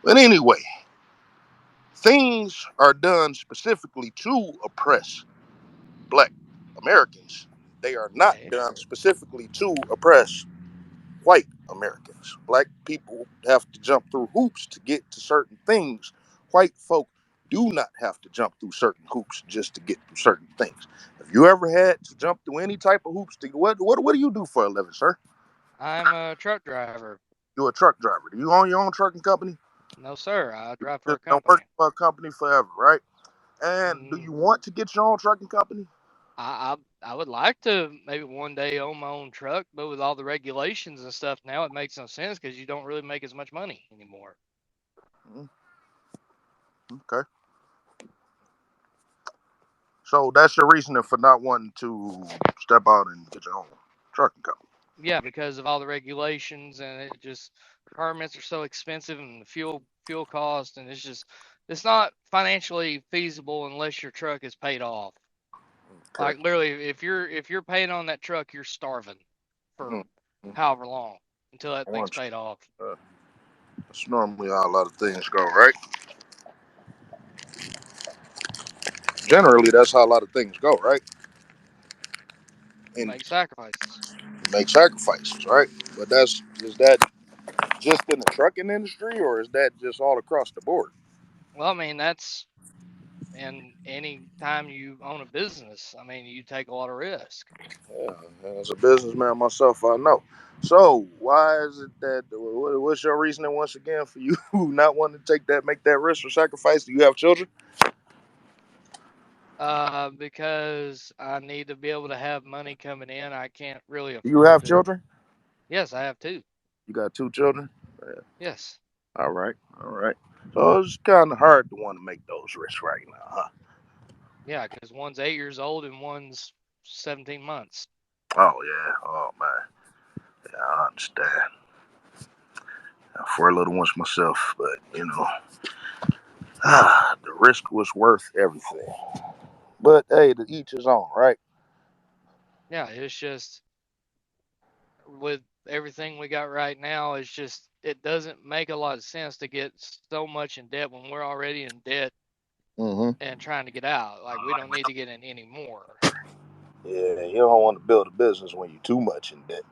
But anyway, things are done specifically to oppress black Americans. They are not Okay. done specifically to oppress white Americans. Black people have to jump through hoops to get to certain things. White folk do not have to jump through certain hoops just to get through certain things. Have you ever had to jump through any type of hoops? What do you do for a living, sir? I'm a truck driver. You're a truck driver. Do you own your own trucking company? No, sir. I drive for You've a been working company. for a company forever, right? And do you Mm, want to get your own trucking company? I would like to maybe one day own my own truck, but with all the regulations and stuff now, it makes no sense because you don't really make as much money anymore. Mm, okay. So that's your reasoning for not wanting to step out and get your own trucking company. Yeah, because of all the regulations and it just permits are so expensive and the fuel cost and it's not financially feasible unless your truck is paid off. Okay. Like literally, if you're paying on that truck, you're starving for Mm-hmm. however long until I that thing's want paid off. you. That's normally how a lot of things go, right? Generally, that's how a lot of things go, right? You And make sacrifices. you make sacrifices, right? But is that just in the trucking industry, or is that just all across the board? Well, I mean that's and any time you own a business, I mean you take a lot of risk. Yeah, as a businessman myself, I know. So why is it that? What's your reasoning once again for you not wanting to make that risk or sacrifice? Do you have children? Because I need to be able to have money coming in. I can't really Do you afford have to. children? Yes, I have two. You got two children. Yeah. Yes. All right, all right. So it's kind of hard to want to make those risks right now, huh? Yeah, because one's 8 years old and one's 17 months. Oh yeah. Oh man. Yeah, I understand. For a little once myself, but the risk was worth everything. But hey, to each his own, right? Yeah, it's just with everything we got right now, it doesn't make a lot of sense to get so much in debt when we're already in debt Mm-hmm. and trying to get out. Like we don't need to get in any more. Yeah, you don't want to build a business when you're too much in debt.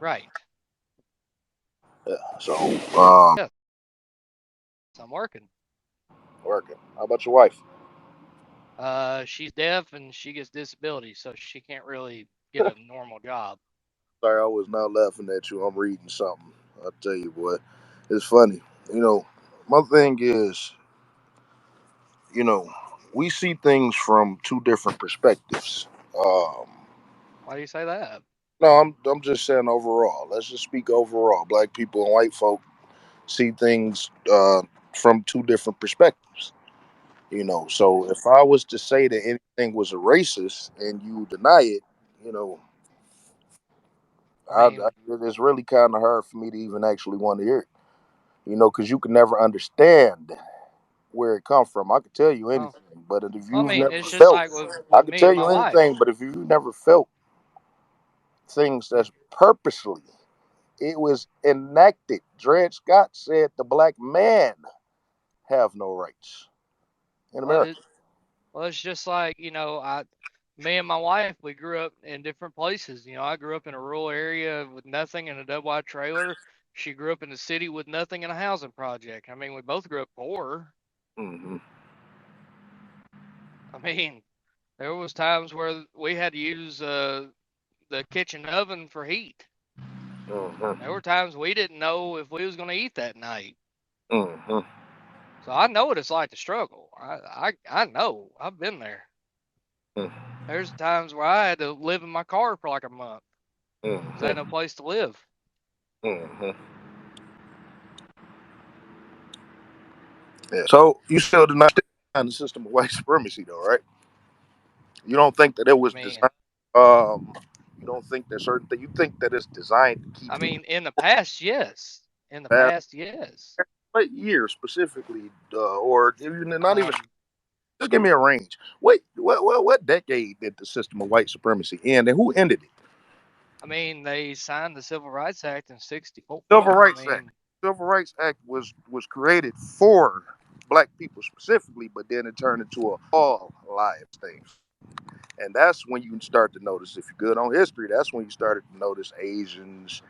Right. Yeah. So, Yes, I'm working. working. How about your wife? She's deaf and she gets disability, so she can't really get a normal job. Sorry, I was not laughing at you. I'm reading something. I'll tell you, boy, it's funny. You know, my thing is, you know, we see things from two different perspectives. Um, Why do you say that? no, I'm just saying overall. Let's just speak overall. Black people and white folk see things from two different perspectives. So if I was to say that anything was a racist and you deny it, you know, I mean, it's really kind of hard for me to even actually want to hear it. Because you can never understand where it comes from. I could tell you well, anything, but if I you've mean, never it's just felt, like I with could me tell and my you wife. anything, but if you've never felt things that's purposely, it was enacted. Dred Scott said the black man have no rights in Well, America. well, it's just like me and my wife, we grew up in different places. I grew up in a rural area with nothing in a double wide trailer. She grew up in a city with nothing in a housing project. I mean, we both grew up poor. Hmm. I mean, there was times where we had to use the kitchen oven for heat. Hmm. There were times we didn't know if we was going to eat that night. Hmm. So I know what it's like to struggle. I know. I've been there. There's times where I had to live in my car for like a month because I had no Hmm. place to live. Hmm. Yeah. So you still do not stand the system of white supremacy, though, right? You don't think that it I was mean, designed. Um, you don't think that certain thing. You think that it's designed to keep I people mean, in the past, yes. In the fast. past, yes. What year specifically, or even not even? Um, Just give me a range. What decade did the system of white supremacy end, and who ended it? I mean, they signed the Civil Rights Act in '64. Civil I Rights mean, Act. Civil Rights Act was created for black people specifically, but then it turned into a all lives thing. And that's when you start to notice, if you're good on history, that's when you started to notice Asians,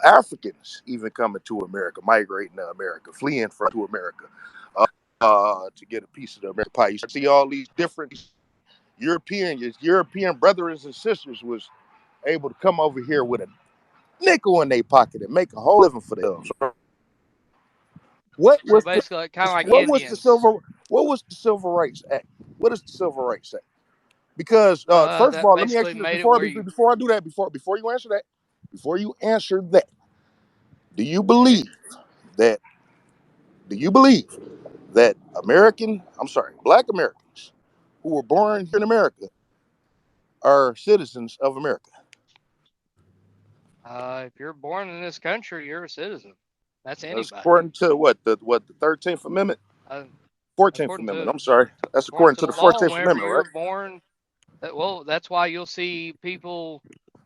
Africans even coming to America, migrating to America, fleeing from to America to get a piece of the American pie. You see all these different European brothers and sisters was able to come over here with a nickel in their pocket and make a whole living for themselves. What So was the basically, like, kind of like what was the Indians. Civil Rights Act? What is the Civil Rights Act? Because first of That all, let me ask basically you this made it where you. before I do that, before you answer that, do you Okay. believe that do you believe that black Americans who were born here in America are citizens of America? If you're born in this country, you're a citizen. That's That's anybody. according to the 13th Amendment, Uh, 14th according Amendment. to I'm sorry, that's according according to to the the law, 14th whenever Amendment, you're right? born, well, that's why you'll see people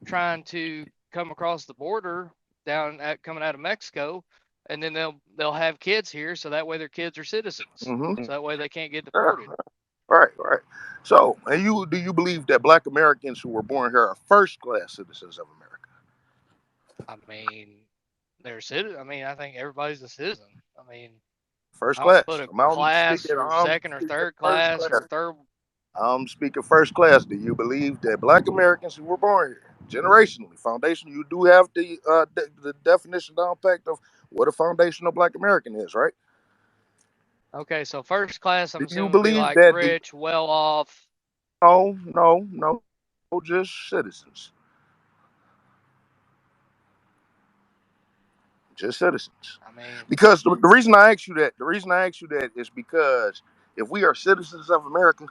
trying to come across the border coming out of Mexico, and then they'll have kids here, so that way their kids are citizens, Mm-hmm. so that way they can't get Yeah, deported. right. So, and do you believe that black Americans who were born here are first class citizens of America? I mean, they're citizen. I mean, I think everybody's a citizen. I mean, First I don't class. put a Speaking, class or I'm second or speaking third first class or class. third. I'm speaking first class. Do you believe that black Americans who were born here, generationally, foundational, you do have the definition down packed of what a foundational black American is, right? Okay, so first class, I'm Do you assuming would be believe like that? rich, well off. No, just citizens, just citizens. I mean, Because the reason I ask you that, is because if we are citizens of America,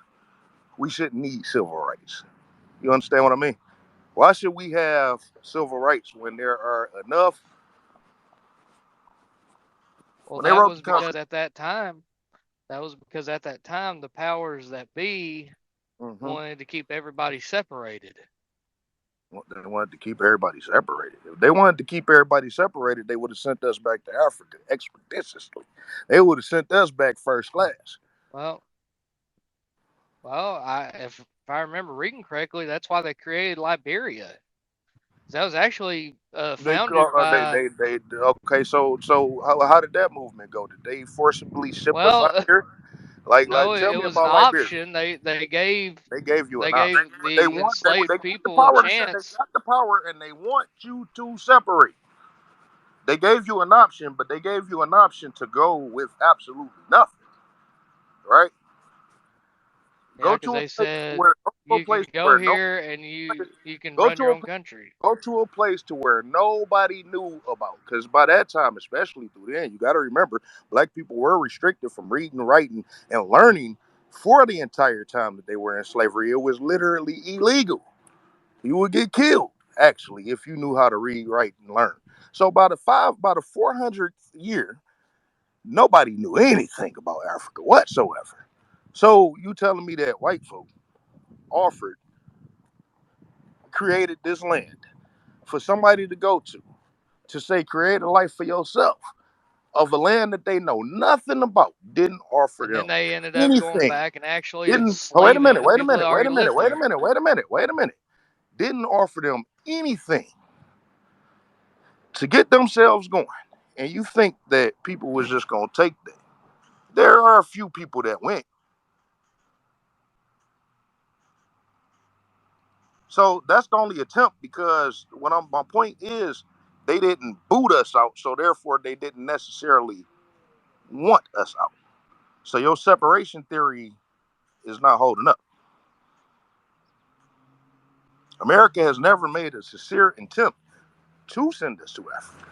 we shouldn't need civil rights. You understand what I mean? Why should we have civil rights when there are enough? well, When they wrote the Constitution, that was because at that time the powers that be mm-hmm, wanted to keep everybody separated. they wanted to keep everybody separated. If they wanted to keep everybody separated, they would have sent us back to Africa expeditiously. They would have sent us back first class. Well, if I remember reading correctly, that's why they created Liberia. That was actually founded by. Okay. So how did that movement go? Did they forcibly ship us out Well, here? no, Tell it me was an about Liberia. option. They They gave you an option. gave the They enslaved got the people a power to say they chance. got the power and they want you to separate. They gave you an option, but they gave you an option to go with absolutely nothing, right? Yeah, Go because to a they place said where you can go here and you can go run to your a own country. go to a place to where nobody knew about. Because by that time, especially through then, you got to remember, black people were restricted from reading, writing, and learning for the entire time that they were in slavery. It was literally illegal. You would get killed actually if you knew how to read, write, and learn. So by the 400th year, nobody knew anything about Africa whatsoever. So you telling me that white folk offered, created this land for somebody to go to say create a life for yourself of a land that they know nothing about, didn't offer And then them they ended up going anything. back and actually Didn't oh, enslaving the people that already lived there. wait a minute. Didn't offer them anything to get themselves going. And you think that people was just gonna take that. There are a few people that went. So that's the only attempt because my point is they didn't boot us out, so therefore they didn't necessarily want us out. So your separation theory is not holding up. America has never made a sincere attempt to send us to Africa.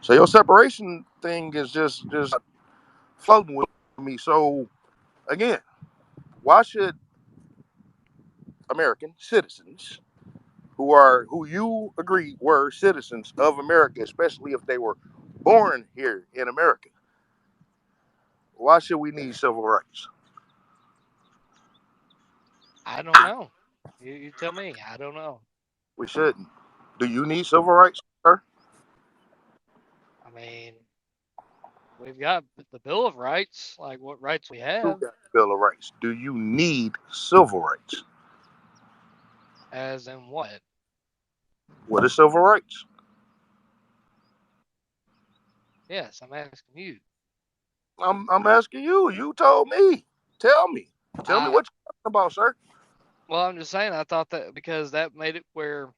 So your separation thing is just floating with me. So again, why should American citizens who you agree were citizens of America, especially if they were born here in America, why should we need civil rights? I don't know. You tell me. I don't know. We shouldn't. Do you need civil rights, sir? I mean, we've got the Bill of Rights, like what rights we You have, got the Bill of Rights. Do you need civil rights? as in what? What is civil rights? Yes, I'm asking you. I'm asking you. You told me. Tell me. Tell me I what you're talking about, sir. well, I'm just saying. I thought that because that made it where,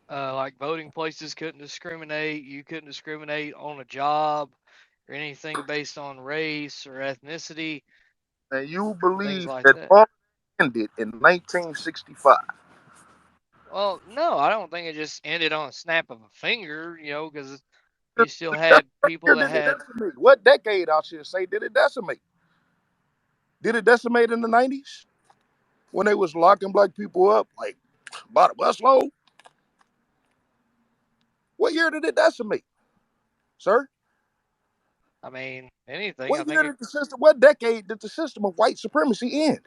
like voting places couldn't discriminate. You couldn't discriminate on a job or anything based on race or ethnicity, And you things believe like that that. all ended in 1965. Well, no, I don't think it just ended on a snap of a finger. Because you still What had people year that did it had. decimate? What decade, I should say, did it decimate? Did it decimate in the 90s when they was locking black people up like by the busload? What year did it decimate, sir? I mean, anything. I What think year it. did the system? What decade did the system of white supremacy end?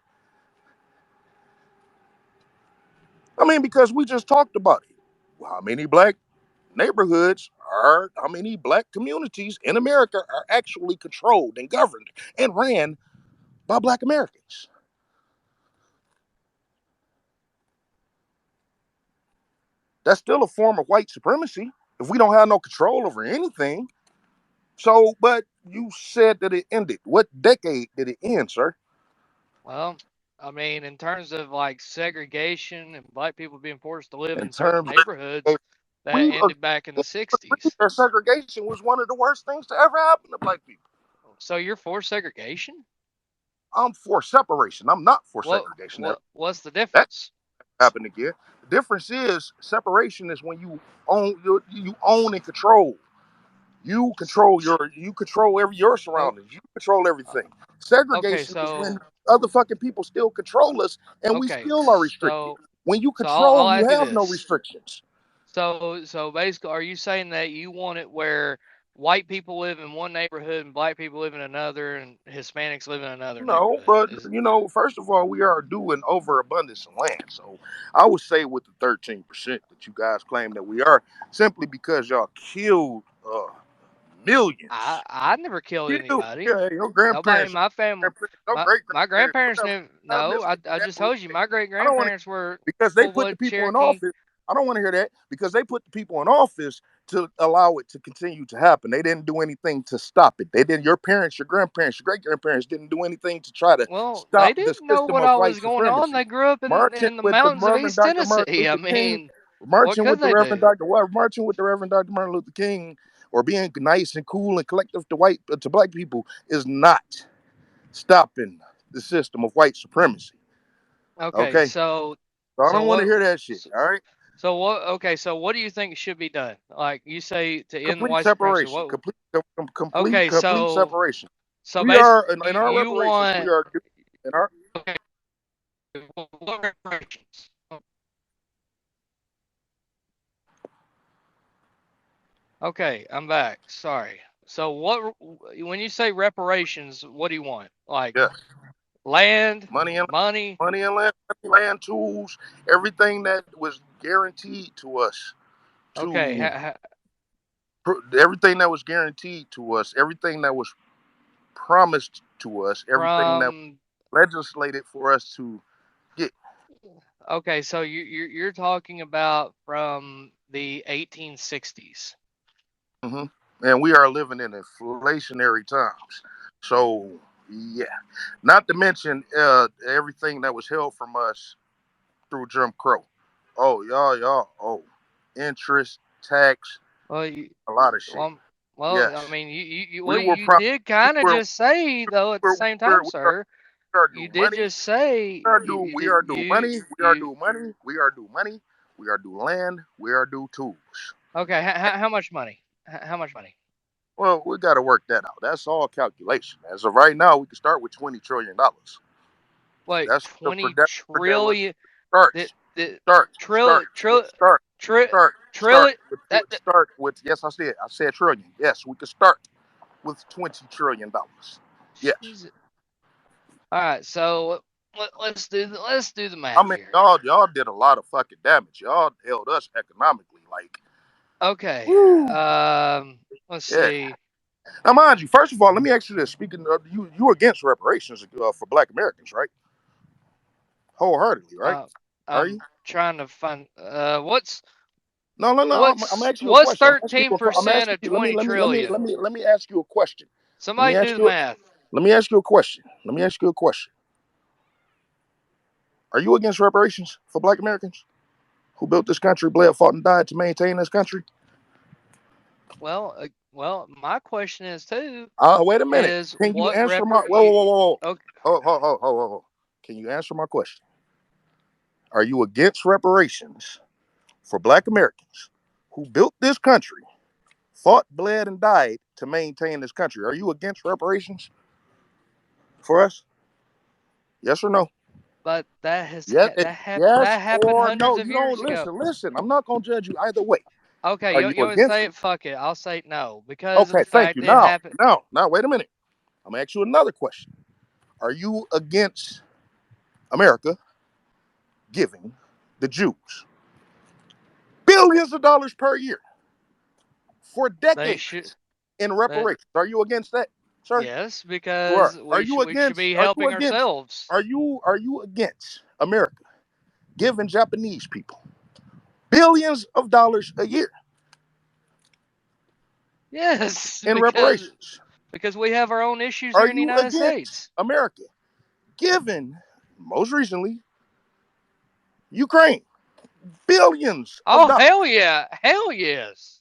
I mean, because we just talked about it. How many black neighborhoods are? How many black communities in America are actually controlled and governed and ran by black Americans? That's still a form of white supremacy if we don't have no control over anything. So, but you said that it ended. What decade did it end, sir? Well, I mean, in terms of like segregation and black people being forced to live In in certain terms neighborhoods, of that we ended back in the agree 60s. that segregation was one of the worst things to ever happen to black people. So you're for segregation? I'm for separation. I'm not for What segregation. what's the That difference? happened again. The difference is separation is when you own and control. You control your Oh, surroundings. You control uh, everything. okay, Segregation is when so other fucking people still control us and we okay, still are restricted. When you so I'll control, you ask you have no this. restrictions. So basically, are you saying that you want it where white people live in one neighborhood and black people live in another and Hispanics live in another No, neighborhood? but first of all, we are due an overabundance of land. So I would say with the 13% that you guys claim that we are, simply because y'all killed I millions. I never killed Killed, anybody. yeah, your Nobody in grandparents, my family, your great my grandparents, grandparents whatever. never. I'm No, listening I to just that told you my great I don't want to grandparents were because they full put the blood people in Cherokee. office. I don't want to hear that because they put the people in office to allow it to continue to happen. They didn't do anything to stop it. They didn't. Your parents, your grandparents, your great grandparents didn't do anything to try to Well, they stop the didn't know system what of all white was going on. supremacy. They grew up Marching in the with the mountains of Reverend East Dr. Martin Tennessee. I Luther King, mean, what marching could with the they Reverend do? Dr. What, marching with the Reverend Dr. Martin Luther King, or being nice and cool and collective to black people is not stopping the system of white supremacy. Okay, Okay, so so I so don't want to what? hear that shit. So, All right. so what? Okay, so what do you think should be done? Like you say to end the Complete white supremacy. separation, What? Okay, complete so separation. so We are basically, in our you reparations. We want. are in our Okay, what reparations? Okay, I'm back. Sorry. So what? When you say reparations, what do you want? Like yeah land, money and money? land tools, everything that was guaranteed to us Okay, to everything that was guaranteed to us, everything that was promised to us, everything that from. was legislated for us to get. Okay, so you're talking about from the 1860s. hmm And we are living in inflationary times. So yeah, not to mention everything that was held from us through Jim Crow. Oh, y'all. Oh, interest, tax, Well, a lot of shit. well, well, I Yes, mean, we well, were you pro- did kind of just say though at the same time, we are sir. due You did money. just say you We did are due money. We are you. due money. We are due money. We are due land. We are due tools. Okay, how much money? How much money? Well, we got to work that out. That's all calculation. As of right now, we can start with $20 trillion. Wait, That's the 20 that was trillion. The starts. the Start. trill trill Start. trill Start. Start trill with that. start with. Yes, I said trillion. Yes, we could start with $20 trillion. Yes. Jesus. All right, so let's do the I math mean, here. y'all did a lot of fucking damage. Y'all held us economically, like, Okay. woo, Let's yeah. see. Now, mind you, first of all, let me ask you this: speaking of you against reparations for Black Americans, right? Wholeheartedly, right? Uh, Are you? I'm trying to find what's No, no, no. I'm what's asking you a what's question. I'm asking you. I'm 13% asking of you. Let me, 20 let me, let me, let trillion? me, let me ask you a question. Let me Somebody ask do the you. math. Let me ask you a question. Let me ask you a question. Are you against reparations for Black Americans who built this country, bled, fought, and died to maintain this country? Well, my question is too Wait a minute. is Can you what answer my? repar Whoa, whoa, you whoa, whoa, okay, whoa, whoa, whoa, whoa, whoa, whoa. Can you answer my question? Are you against reparations for Black Americans who built this country, fought, bled, and died to maintain this country? Are you against reparations for us? Yes or no? but Yes, yes that happened or hundreds no. of You don't years ago. listen. Listen, I'm not gonna judge you either way. Okay, Are you you want to against say it? it? Fuck it. I'll say no because of Okay, the thank fact you. it happened. Now, wait a minute. I'm gonna ask you another question. Are you against America giving the Jews billions of dollars per year for They should decades in that reparations? Are you against that, sir? yes, You are. because Are you we should against? be Are you helping against? ourselves. Are you against America giving Japanese people billions of dollars a year Yes, in reparations? because we have our own issues Are here in the you United against States. America giving, most recently, Ukraine billions of Oh dollars? hell yeah, hell yes.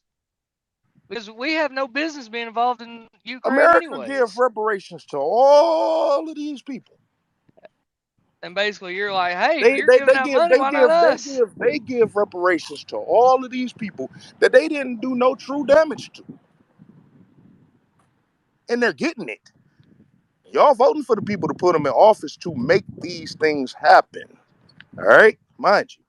Because we have no business being involved in Ukraine America give anyways. reparations to all of these people. And basically you're like, "Hey, They you're they, giving they out give money, they why not give they us?" give they give reparations to all of these people that they didn't do no true damage to, and they're getting it. Y'all voting for the people to put them in office to make these things happen. All right, mind you.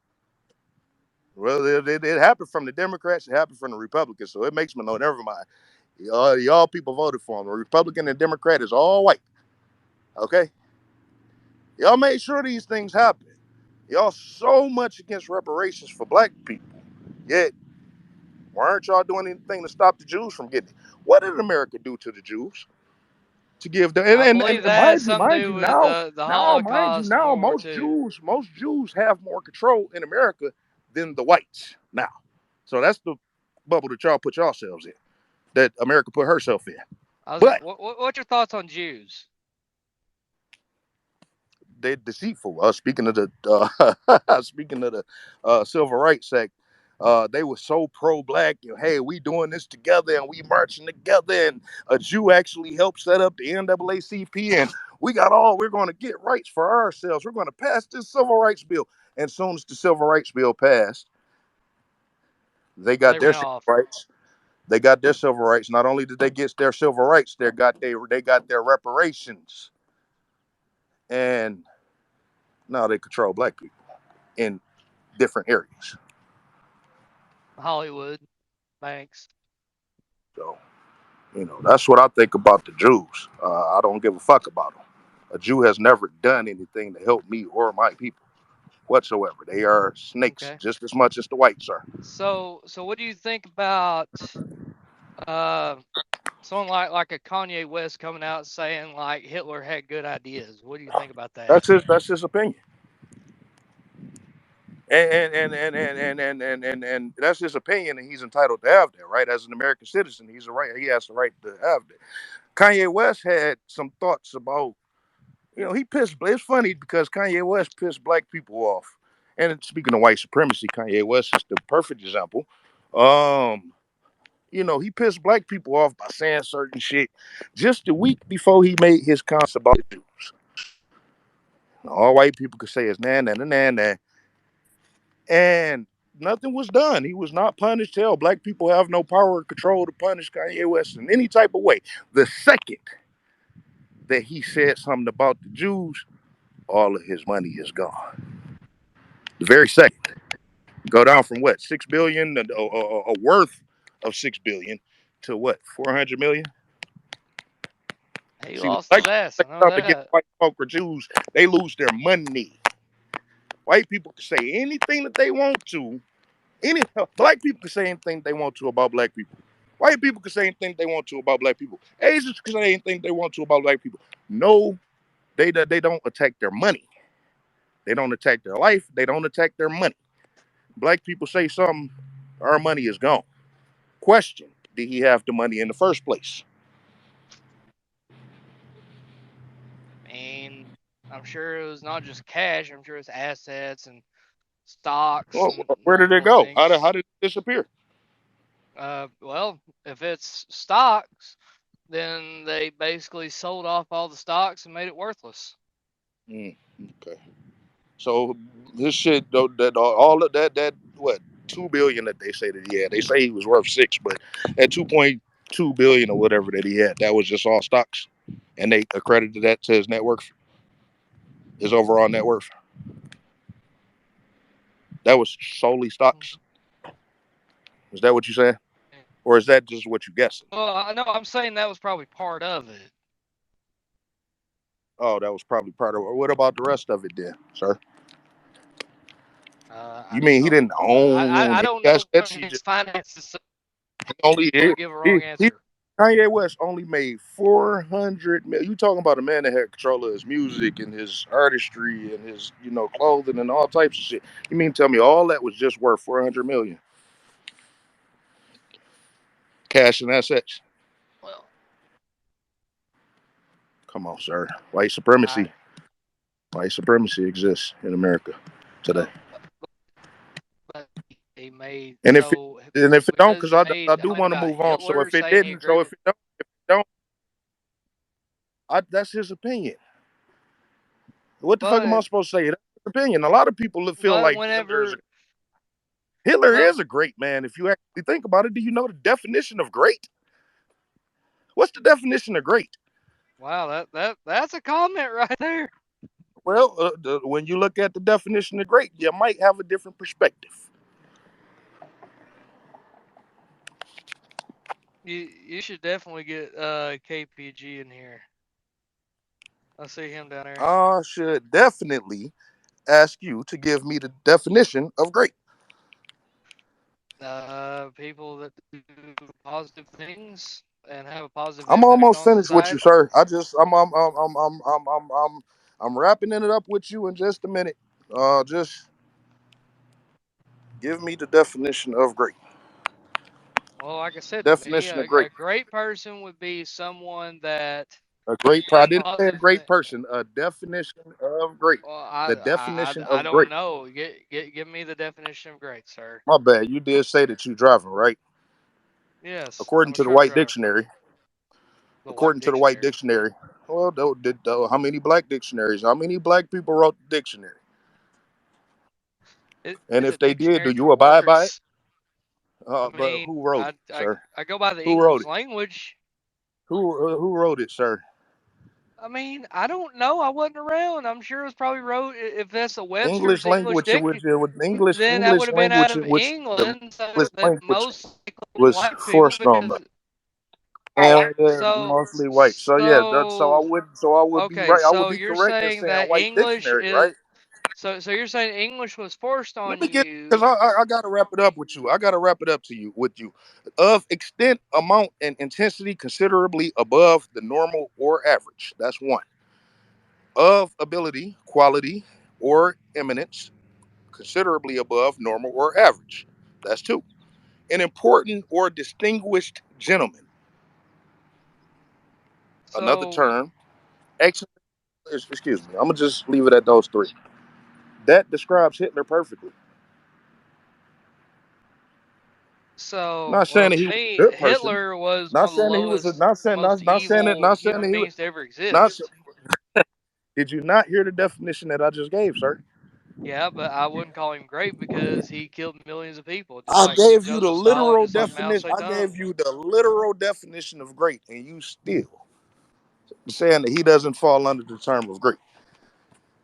Well, it happened from the Democrats, it happened from the Republicans, so it makes me know. Never mind. Y'all people voted for them. The Republican and Democrat is all white. Okay, y'all made sure these things happen. Y'all so much against reparations for black people, yet why aren't y'all doing anything to stop the Jews from getting it? What did America do to the Jews to give them? I believe And that has something to mind do you, with the mind you, Holocaust and now World War II. most Jews have more control in America than the whites now. So that's the bubble that y'all put yourselves in, that America put herself in. I was But what's your thoughts on Jews? they're deceitful. Speaking of the speaking of the Civil Rights Act, they were so pro-black. Hey, we doing this together and we marching together. And a Jew actually helped set up the NAACP, and we're going to get rights for ourselves. We're going to pass this civil rights bill. And as soon as the civil rights bill passed, they got They their ran civil off. rights. They got their civil rights. Not only did they get their civil rights, they got their reparations, and now they control black people in different areas. Hollywood, thanks. So, that's what I think about the Jews. I don't give a fuck about them. A Jew has never done anything to help me or my people whatsoever. They are snakes Okay. just as much as the whites are. So what do you think about uh someone like a Kanye West coming out saying like Hitler had good ideas? What do you think about that? That's his opinion. And that's his opinion, and he's entitled to have that, right? As an American citizen, he has the right to have that. Kanye West had some thoughts about, he pissed. It's funny because Kanye West pissed black people off. And speaking of white supremacy, Kanye West is the perfect example. Um, he pissed black people off by saying certain shit just a week before he made his comments about the Jews. All white people could say is nah, nah, nah, nah, nah. And nothing was done. He was not punished. Hell, black people have no power or control to punish Kanye West in any type of way. The second that he said something about the Jews, all of his money is gone. The very second. Go down from what, 6 billion, a worth of 6 billion to what, 400 million? He See, when lost black his people ass. say I know something against that. white folk or Jews, they lose their money. White people can say anything that they want to. Any black people can say anything they want to about black people. White people can say anything they want to about black people. Asians can say anything they want to about black people. No, they don't attack their money. They don't attack their life. They don't attack their money. Black people say something, our money is gone. Question: did he have the money in the first place? I mean, I'm sure it was not just cash. I'm sure it's assets and stocks Well, and where did it multiple go? How things. did it disappear? Well, if it's stocks, then they basically sold off all the stocks and made it worthless. Mm, okay. So this shit though, that all of that what 2 billion that they say that he had. They say he was worth six, but at 2.2 billion or whatever that he had, that was just all stocks, and they accredited that to his net worth, his overall net worth. That was solely stocks. Is that what you saying, or is that just what you guessing? Well, I know I'm saying that was probably part of it. Oh, that was probably part of it. What about the rest of it, then, sir? I You just mean he don't. didn't own I any don't know assets? He his just finances, so only I don't give a wrong he answer. Kanye West only made 400 million. You talking about a man that had control of his music and his artistry and his, clothing and all types of shit. You mean tell me all that was just worth 400 million cash and assets? Well, Come on, sir. I White supremacy exists in America today. well, but he made And if it, so and if it don't, because because he I made a do comment want to about move on. So Hitler if it saying he didn't, agreed with. if it don't, that's his opinion. What the fuck am I But supposed to say? That's his opinion. A lot of people feel but like Hitler is a whenever Hitler but is a great man. If you actually think about it, do you know the definition of great? What's the definition of great? wow, that's a comment right there. Well, when you look at the definition of great, you might have a different perspective. You should definitely get KPG in here. I see him down there. I should definitely ask you to give me the definition of great. People that do positive things and have a positive I'm impact almost on finished with you, society. sir. I'm wrapping it up with you in just a minute. Just give me the definition of great. Well, like I said, to me, Definition of great. a great person would be someone that A great. I did didn't say a positive great things. person. A definition of great. Well, The definition I of don't great. know. Give me the definition of great, sir. My bad. You did say that you driving, right? Yes, According I'm a to the truck White driver. Dictionary. The white According to the White dictionary. Dictionary. Well, how many black dictionaries? How many black people wrote the dictionary? And It's a if they did, do dictionary for you abide by it? words. I But mean, who wrote it, sir? I go by the Who wrote English it? language. Who wrote it, sir? I mean, I don't know. I wasn't around. I'm sure it was probably wrote. If that's a English Webster's English language dict, with then that would English have been out language of in which the England. So English that language most likely was white people forced on because them. And so mostly white. So yeah, so I would be okay. right. I would So be you're correct in saying saying that white English dictionary, right? is so you're saying English was forced Let on me get because you. I got to wrap it up with you. I got to wrap it up to you with you. Of extent, amount, and intensity considerably above the normal or average. That's one. Of ability, quality, or eminence considerably above normal or average. That's two. An important or distinguished gentleman. Another So term. Excellent. Excuse me. I'm gonna just leave it at those three. That describes Hitler perfectly. so Not saying well that to he was me, a good person. Hitler was Not one of the saying that he was a, lowest, not saying most not evil saying that human he was beings to ever not. exist. Did you not hear the definition that I just gave, sir? Yeah, but I wouldn't call him great because he killed millions of people, just I like gave you the Joseph Stalin, literal just like Mao definition. I Zedong. gave you the literal definition of great, and you still saying that he doesn't fall under the term of great,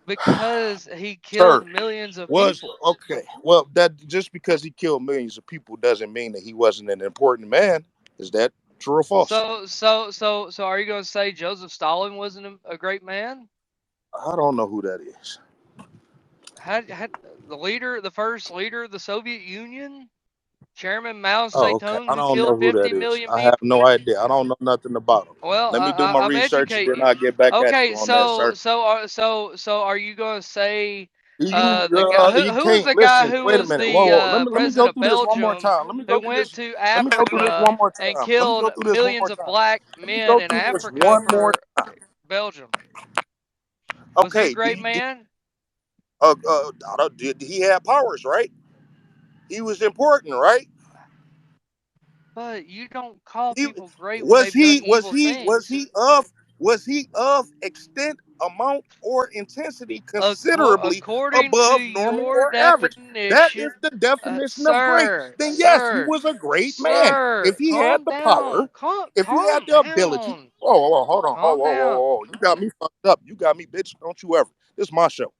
Because he sir. killed millions of Was people. okay. Well, that just because he killed millions of people doesn't mean that he wasn't an important man. Is that? True or false? So are you going to say Joseph Stalin wasn't a great man? I don't know who that is. Had the first leader of the Soviet Union, Chairman Mao Oh, okay. Zedong, I who don't know killed who that 50 is. million I have people? no idea. I don't know nothing about him. Well, Let me do my I'm research and educating then you. I'll get back at Okay, you on that, sir. so are you going to say the guy You who was can't the guy listen. who Wait a was minute. the Whoa, whoa. Let me president go of through this one more Belgium time. who went to Let me go through this Africa one more and time. Let me go killed through this one more millions of time. black Let me men go in through this Africa one more for time. Belgium? Was he a Okay. great man? Did he have powers, right? He was important, right? But you don't call He people great when was they've done he was evil he was things. he of was he of extent, amount, or intensity considerably According to above normal your or average? That definition, is the definition of great. sir, Then yes, he sir, was a great man. If sir, he had calm the power, down. Calm, if he had calm the ability. down. Whoa, whoa, whoa, hold on, whoa, Calm whoa, whoa, down. whoa, whoa. You got me fucked up. You got me, bitch. Don't you ever. This is my show.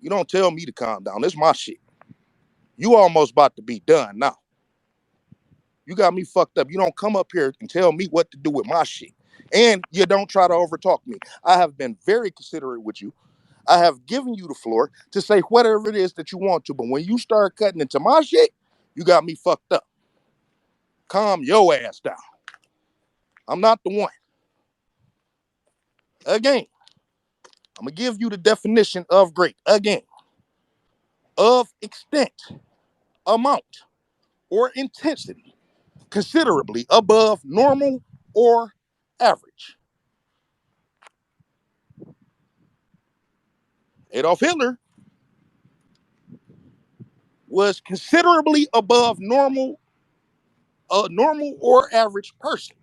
You don't tell me to calm down. This is my shit. You almost about to be done now. You got me fucked up. You don't come up here and tell me what to do with my shit. And you don't try to overtalk me. I have been very considerate with you. I have given you the floor to say whatever it is that you want to. But when you start cutting into my shit, you got me fucked up. Calm your ass down. I'm not the one. Again, I'm going to give you the definition of great. Again, of extent, amount, or intensity considerably above normal or average. Adolf Hitler was considerably above normal, a normal or average person.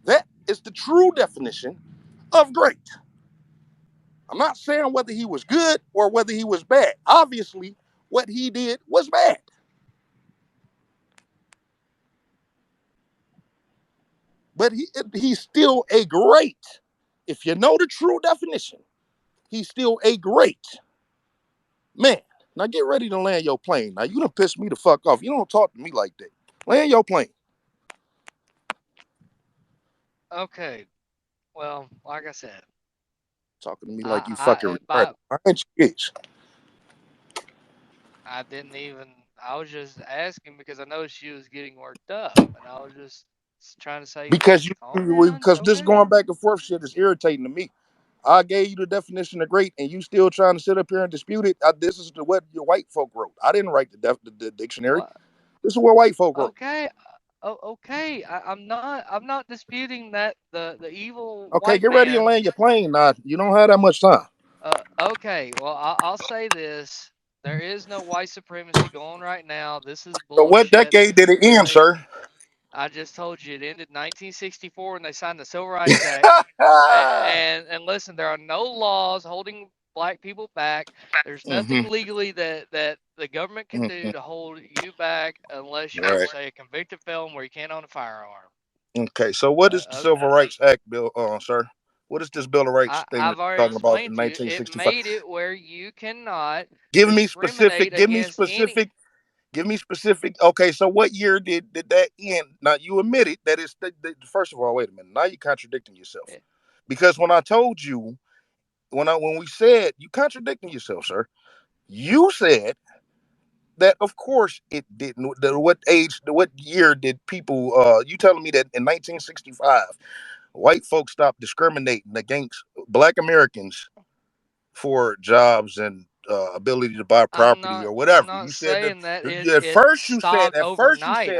That is the true definition of great. I'm not saying whether he was good or whether he was bad. Obviously, what he did was bad, but he's still a great. If you know the true definition, he's still a great man. Now get ready to land your plane. Now you done pissed me the fuck off. You don't talk to me like that. Land your plane. Okay. Well, like I said, Talking to me like you fucking I retarded. by I ain't your bitch. I didn't even. I was just asking because I noticed she was getting worked up, and I was just trying to say, Because calm down, because chill this down. going back and forth shit is irritating to me. I gave you the definition of great, and you still trying to sit up here and dispute it. This is what your white folk wrote. I didn't write the dictionary. What? This is what white folk wrote. Okay. Oh, okay. I'm not disputing that the evil Okay, white get ready and man. land your plane. Now you don't have that much time. Okay. Well, I'll say this. There is no white supremacy going right now. This is So what bullshit. decade did it end, They sir? I just told you it ended 1964 when they signed the Civil Rights Act. And listen, there are no laws holding black people back. There's hmm nothing legally that the government can hmm do to hold you back unless you're Right. say a convicted felon where you can't own a firearm. Okay. So what is the Civil Rights Act bill, sir? What is this Bill of Rights thing that I've you're already talking about in explained to you. It 1965? made it where you cannot Give me discriminate specific. Give me against any. specific. Give me specific. Okay, so what year did that end? Now you admitted that it's first of all. Wait a minute. Now you're contradicting yourself eh, because when I told you when we said you contradicting yourself, sir. You said that of course it didn't. What age? What year did people? You telling me that in 1965, white folks stopped discriminating against black Americans for jobs and ability to buy property or I'm whatever. not You said that saying that at it first you said stopped it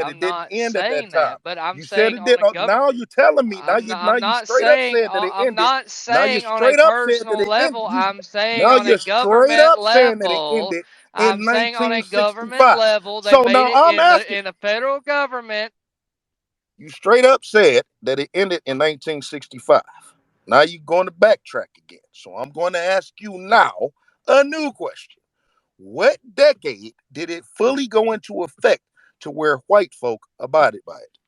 I'm didn't not end at that saying time. that, but I'm You said saying it on did. a Now you telling me now I'm you not straight up saying said that it I'm ended. not Now you saying on a straight up said that personal it ended. level. I'm saying Now on a you're straight government up saying that it level. ended in I'm saying on a government 1965. level they So made now it I'm asking. in the federal government. You straight up said that it ended in 1965. Now you're going to backtrack again. So I'm going to ask you now a new question. What decade did it fully go into effect to where white folk abided by it?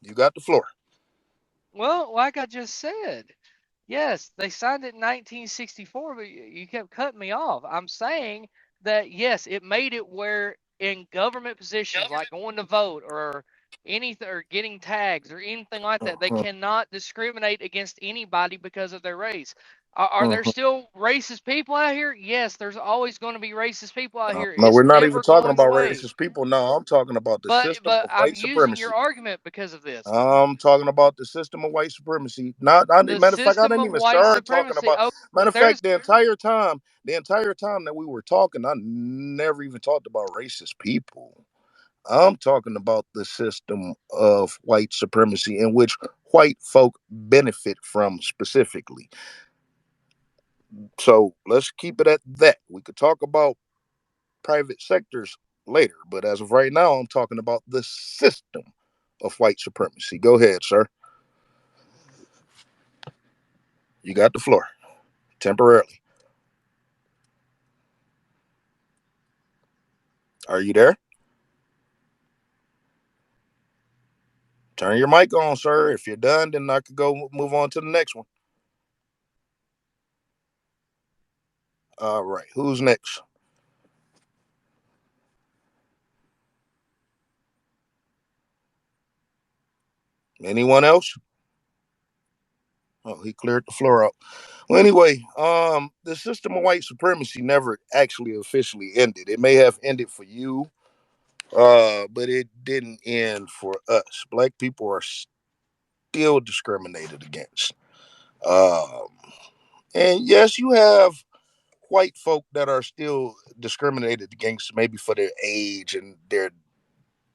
You got the floor. Well, like I just said, yes, they signed it in 1964, but you kept cutting me off. I'm saying that yes, it made it where in government positions like going to vote or anything or getting tags or anything like that. They Uh-huh. cannot discriminate against anybody because of their race. Are there Uh-huh. still racist people out here? Yes, there's always going to be racist people out here. No, It's we're not even never talking going about away. racist people. No, I'm talking about the system But of I'm white using your supremacy. argument because of this. I'm talking about the system of white supremacy. Not, The matter of fact, I system didn't of even white start talking supremacy. about. Oh, Matter of there's fact, the entire time that we were talking, I never even talked about racist people. I'm talking about the system of white supremacy in which white folk benefit from specifically. So let's keep it at that. We could talk about private sectors later, but as of right now, I'm talking about the system of white supremacy. Go ahead, sir. You got the floor temporarily. Are you there? Turn your mic on, sir. If you're done, then I could go move on to the next one. All right. Who's next? Anyone else? Oh, he cleared the floor out. Well, anyway, the system of white supremacy never actually officially ended. It may have ended for you, but it didn't end for us. Black people are still discriminated against. Um, and yes, you have white folk that are still discriminated against, maybe for their age and their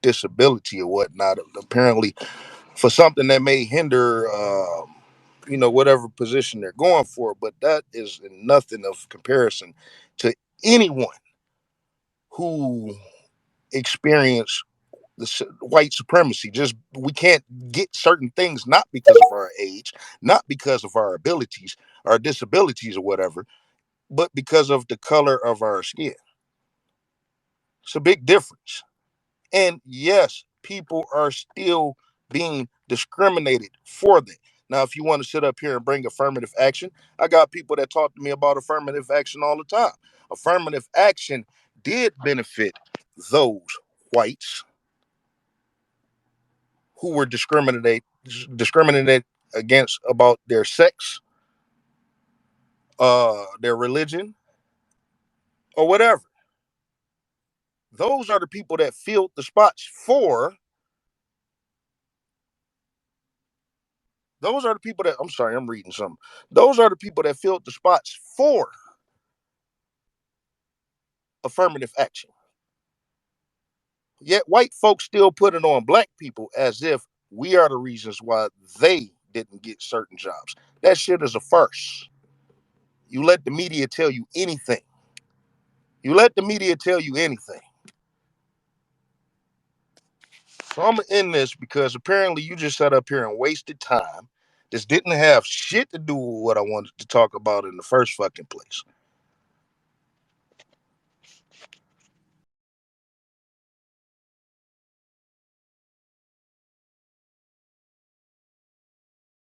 disability or whatnot. Apparently, for something that may hinder, whatever position they're going for. But that is nothing of comparison to anyone who experienced white supremacy. Just we can't get certain things not because of our age, not because of our abilities, our disabilities or whatever, but because of the color of our skin. It's a big difference. And yes, people are still being discriminated for that. Now, if you want to sit up here and bring affirmative action, I got people that talk to me about affirmative action all the time. Affirmative action did benefit those whites who were discriminated against about their sex, their religion, or whatever. Those are the people that filled the spots for. Those are the people that I'm sorry, I'm reading something. Those are the people that filled the spots for affirmative action. Yet white folks still put it on black people as if we are the reasons why they didn't get certain jobs. That shit is a farce. You let the media tell you anything. You let the media tell you anything. So I'm gonna end this because apparently you just sat up here and wasted time. This didn't have shit to do with what I wanted to talk about in the first fucking place.